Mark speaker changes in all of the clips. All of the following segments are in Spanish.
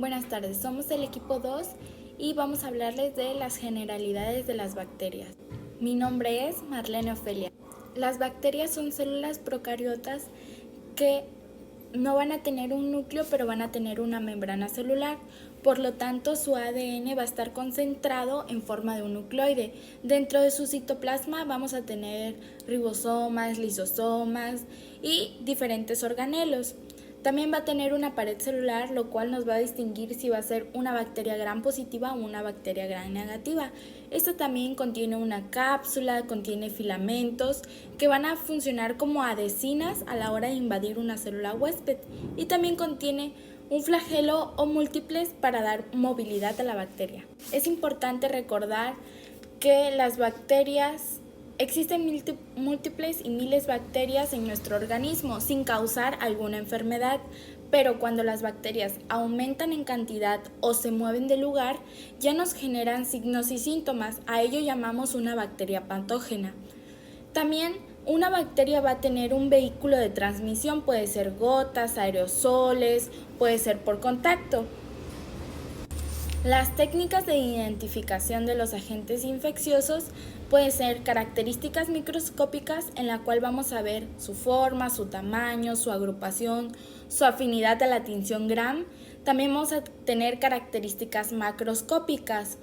Speaker 1: Buenas tardes, somos el equipo 2 y vamos a hablarles de las generalidades de las bacterias. Mi nombre es Marlene Ofelia. Las bacterias son células procariotas que no van a tener un núcleo, pero van a tener una membrana celular. Por lo tanto, su ADN va a estar concentrado en forma de un nucleoide. Dentro de su citoplasma vamos a tener ribosomas, lisosomas y diferentes organelos. También va a tener una pared celular, lo cual nos va a distinguir si va a ser una bacteria gram positiva o una bacteria gram negativa. Esto también contiene una cápsula, contiene filamentos que van a funcionar como adhesinas a la hora de invadir una célula huésped, y también contiene un flagelo o múltiples para dar movilidad a la bacteria. Es importante recordar que las bacterias existen múltiples y miles de bacterias en nuestro organismo sin causar alguna enfermedad, pero cuando las bacterias aumentan en cantidad o se mueven de lugar, ya nos generan signos y síntomas. A ello llamamos una bacteria patógena. También una bacteria va a tener un vehículo de transmisión, puede ser gotas, aerosoles, puede ser por contacto. Las técnicas de identificación de los agentes infecciosos pueden ser características microscópicas, en la cual vamos a ver su forma, su tamaño, su agrupación, su afinidad a la tinción Gram. También vamos a tener características macroscópicas,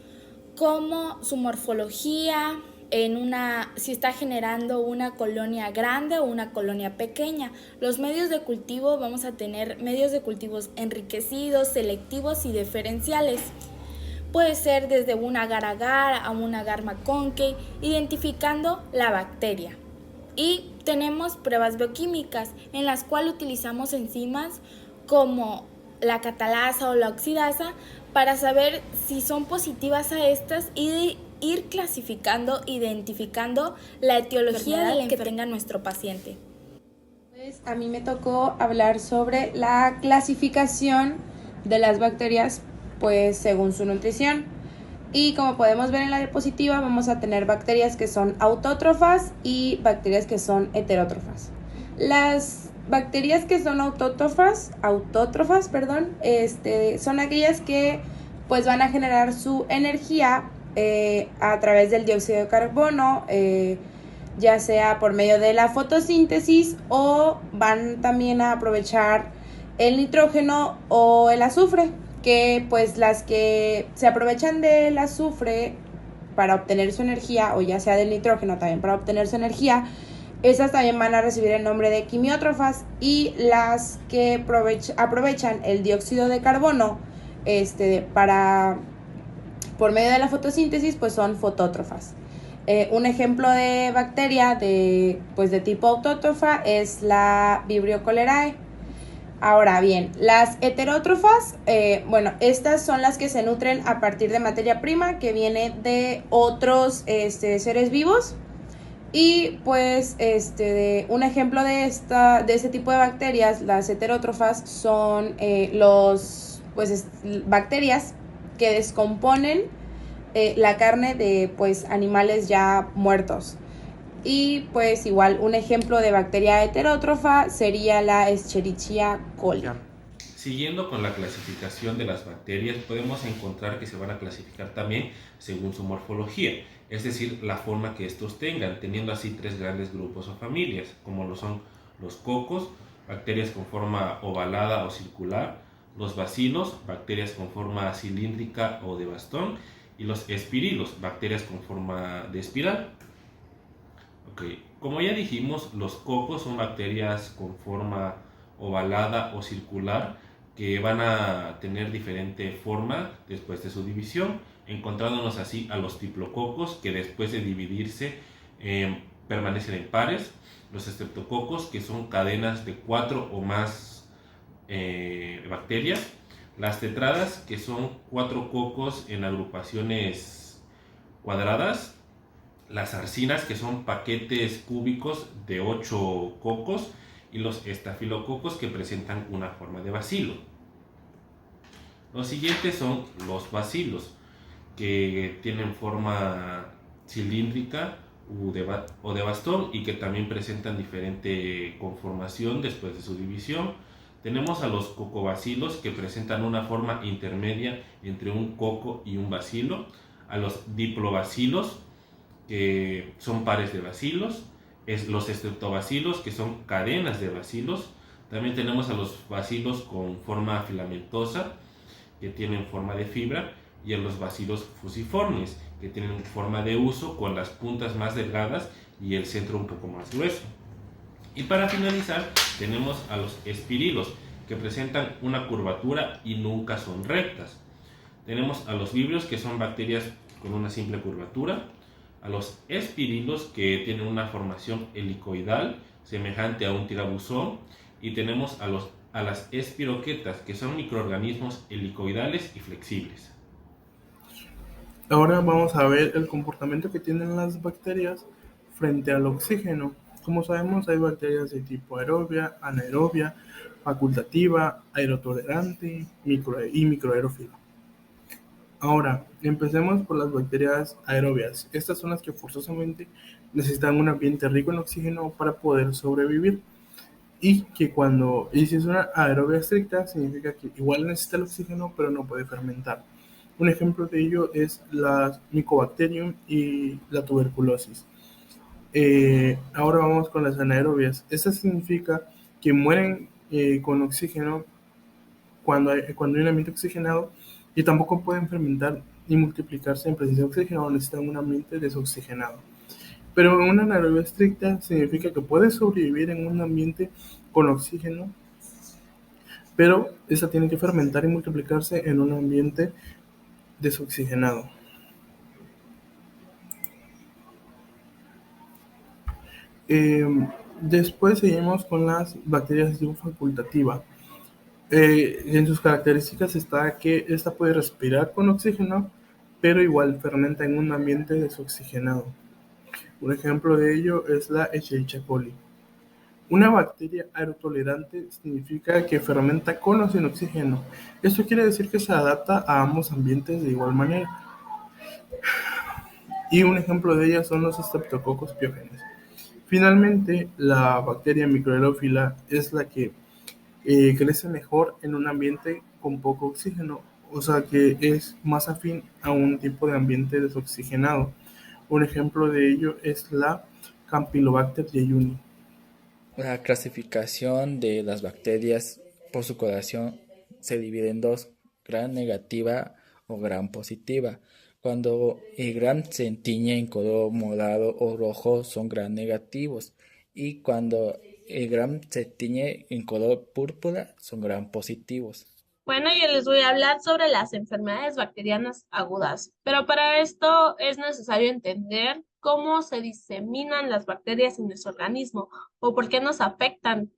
Speaker 1: como su morfología, si está generando una colonia grande o una colonia pequeña. Los medios de cultivo, vamos a tener medios de cultivos enriquecidos, selectivos y diferenciales. Puede ser desde un agar-agar a un agar-McConkey, identificando la bacteria. Y tenemos pruebas bioquímicas en las cuales utilizamos enzimas como la catalasa o la oxidasa para saber si son positivas a estas y ir clasificando, identificando la etiología del que tenga nuestro paciente.
Speaker 2: Pues a mí me tocó hablar sobre la clasificación de las bacterias, pues según su nutrición. Y como podemos ver en la diapositiva, vamos a tener bacterias que son autótrofas y bacterias que son heterótrofas. Las bacterias que son autótrofas, son aquellas que pues van a generar su energía a través del dióxido de carbono, ya sea por medio de la fotosíntesis, o van también a aprovechar el nitrógeno o el azufre, que pues las que se aprovechan del azufre para obtener su energía, o ya sea del nitrógeno también para obtener su energía, esas también van a recibir el nombre de quimiótrofas, y las que aprovechan el dióxido de carbono por medio de la fotosíntesis, pues son fotótrofas. Un ejemplo de bacteria de tipo autótrofa es la Vibrio cholerae. Ahora bien, las heterótrofas, estas son las que se nutren a partir de materia prima que viene de otros seres vivos. Y pues un ejemplo de este tipo de bacterias, las heterótrofas, son bacterias que descomponen la carne de animales ya muertos. Y pues igual un ejemplo de bacteria heterótrofa sería la Escherichia coli.
Speaker 3: Siguiendo con la clasificación de las bacterias, podemos encontrar que se van a clasificar también según su morfología, es decir, la forma que estos tengan, teniendo así tres grandes grupos o familias, como lo son los cocos, bacterias con forma ovalada o circular, los bacilos, bacterias con forma cilíndrica o de bastón, y los espirilos, bacterias con forma de espiral. Como ya dijimos, los cocos son bacterias con forma ovalada o circular que van a tener diferente forma después de su división, encontrándonos así a los diplococos, que después de dividirse permanecen en pares, los estreptococos, que son cadenas de 4 o más bacterias, las tetradas, que son 4 cocos en agrupaciones cuadradas, las arcinas, que son paquetes cúbicos de 8 cocos, y los estafilococos, que presentan una forma de bacilo. Los siguientes son los bacilos, que tienen forma cilíndrica o de bastón, y que también presentan diferente conformación después de su división. Tenemos a los cocobacilos, que presentan una forma intermedia entre un coco y un bacilo, a los diplobacilos, que son pares de bacilos, los estreptobacilos, que son cadenas de bacilos. También tenemos a los bacilos con forma filamentosa, que tienen forma de fibra, y a los bacilos fusiformes, que tienen forma de huso con las puntas más delgadas y el centro un poco más grueso. Y para finalizar tenemos a los espirilos, que presentan una curvatura y nunca son rectas. Tenemos a los vibrios, que son bacterias con una simple curvatura, a los espirilos, que tienen una formación helicoidal semejante a un tirabuzón, y tenemos a las espiroquetas, que son microorganismos helicoidales y flexibles.
Speaker 4: Ahora vamos a ver el comportamiento que tienen las bacterias frente al oxígeno. Como sabemos, hay bacterias de tipo aerobia, anaerobia, facultativa, aerotolerante y microaerófila. Ahora, empecemos por las bacterias aerobias. Estas son las que forzosamente necesitan un ambiente rico en oxígeno para poder sobrevivir. Y si es una aerobia estricta, significa que igual necesita el oxígeno, pero no puede fermentar. Un ejemplo de ello es la Mycobacterium y la tuberculosis. Ahora vamos con las anaerobias. Esto significa que mueren con oxígeno cuando hay un ambiente oxigenado, y tampoco pueden fermentar y multiplicarse en presencia de oxígeno, necesitan un ambiente desoxigenado. Pero una anaerobia estricta significa que puede sobrevivir en un ambiente con oxígeno, pero esta tiene que fermentar y multiplicarse en un ambiente desoxigenado. Después seguimos con las bacterias de tipo facultativa. En sus características está que esta puede respirar con oxígeno, pero igual fermenta en un ambiente desoxigenado. Un ejemplo de ello es la Escherichia coli. Una bacteria aerotolerante significa que fermenta con o sin oxígeno. Esto quiere decir que se adapta a ambos ambientes de igual manera. Y un ejemplo de ellas son los Streptococcus pyogenes. Finalmente, la bacteria microaerófila es la que crece mejor en un ambiente con poco oxígeno, o sea que es más afín a un tipo de ambiente desoxigenado. Un ejemplo de ello es la Campylobacter jejuni.
Speaker 5: La clasificación de las bacterias por su coloración se divide en dos: gram negativa o gram positiva. Cuando el gram se tiñe en color morado o rojo, son gram negativos, y cuando el gram se tiñe en color púrpura, son gram positivos.
Speaker 6: Bueno, yo les voy a hablar sobre las enfermedades bacterianas agudas, pero para esto es necesario entender cómo se diseminan las bacterias en nuestro organismo o por qué nos afectan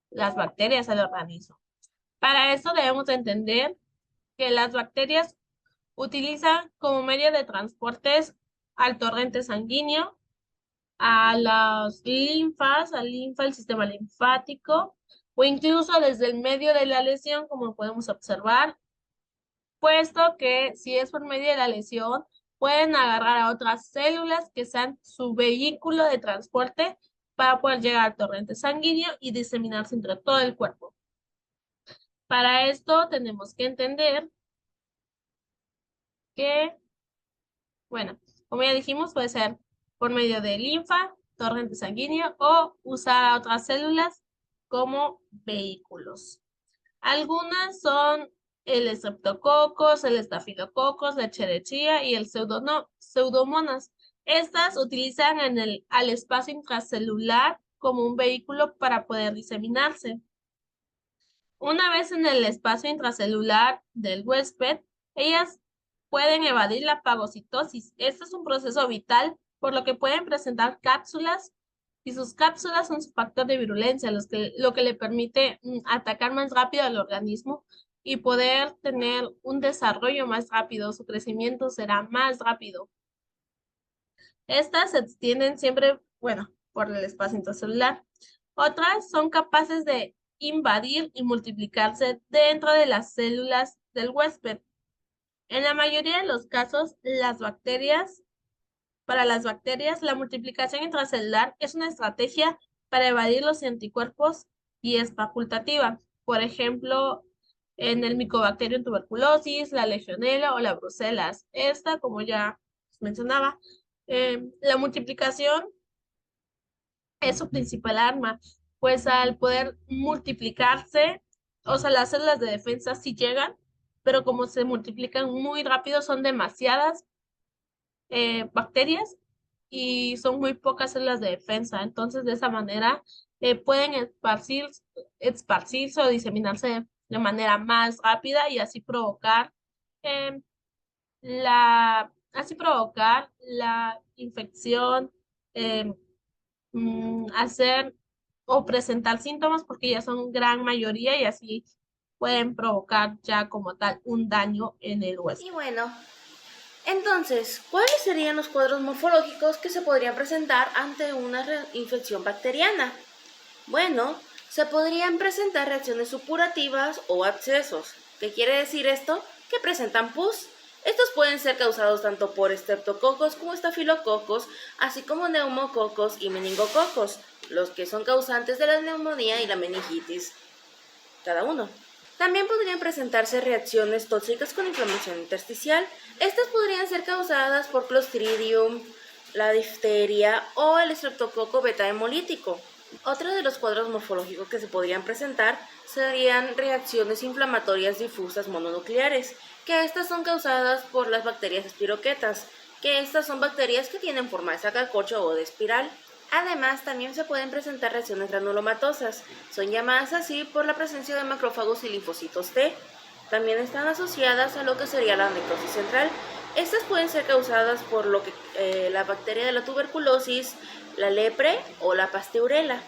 Speaker 6: las bacterias al organismo. Para esto debemos entender que las bacterias utilizan como medio de transportes al torrente sanguíneo, a las linfas, al sistema linfático, o incluso desde el medio de la lesión, como podemos observar, puesto que si es por medio de la lesión, pueden agarrar a otras células que sean su vehículo de transporte para poder llegar al torrente sanguíneo y diseminarse entre todo el cuerpo. Para esto tenemos que entender que, bueno, como ya dijimos, puede ser por medio de linfa, torrente sanguíneo o usar a otras células como vehículos. Algunas son el Streptococcus, el Staphylococcus, la Escherichia y el Pseudomonas. Estas utilizan al espacio intracelular como un vehículo para poder diseminarse. Una vez en el espacio intracelular del huésped, ellas pueden evadir la fagocitosis. Este es un proceso vital, por lo que pueden presentar cápsulas, y sus cápsulas son su factor de virulencia, lo que le permite atacar más rápido al organismo y poder tener un desarrollo más rápido. Su crecimiento será más rápido. Estas se extienden siempre, por el espacio intracelular. Otras son capaces de invadir y multiplicarse dentro de las células del huésped. En la mayoría de los casos, para las bacterias, la multiplicación intracelular es una estrategia para evadir los anticuerpos y es facultativa. por ejemplo, en el Mycobacterium tuberculosis, la Legionella o la Brucelas. Esta, como ya mencionaba, la multiplicación es su principal arma, pues al poder multiplicarse, o sea, las células de defensa sí llegan, pero como se multiplican muy rápido, son demasiadas bacterias y son muy pocas células de defensa. Entonces, de esa manera, pueden esparcirse o diseminarse de manera más rápida y así eh, provocar la infección, eh, hacer o presentar síntomas porque ya son gran mayoría y así pueden provocar ya como tal un daño en el hueso.
Speaker 2: Y bueno, entonces, ¿cuáles serían los cuadros morfológicos que se podrían presentar ante una infección bacteriana? Bueno, se podrían presentar reacciones supurativas o abscesos. ¿Qué quiere decir esto? Que presentan pus. Estos pueden ser causados tanto por estreptococos como estafilococos, así como neumococos y meningococos, los que son causantes de la neumonía y la meningitis, cada uno. También podrían presentarse reacciones tóxicas con inflamación intersticial. Estas podrían ser causadas por Clostridium, la difteria o el estreptococo beta hemolítico. Otro de los cuadros morfológicos que se podrían presentar serían reacciones inflamatorias difusas mononucleares, que estas son causadas por las bacterias espiroquetas, que estas son bacterias que tienen forma de sacacorcho o de espiral. Además, también se pueden presentar reacciones granulomatosas. Son llamadas así por la presencia de macrófagos y linfocitos T. También están asociadas a lo que sería la necrosis central. Estas pueden ser causadas por la bacteria de la tuberculosis, la lepre o la pasteurela.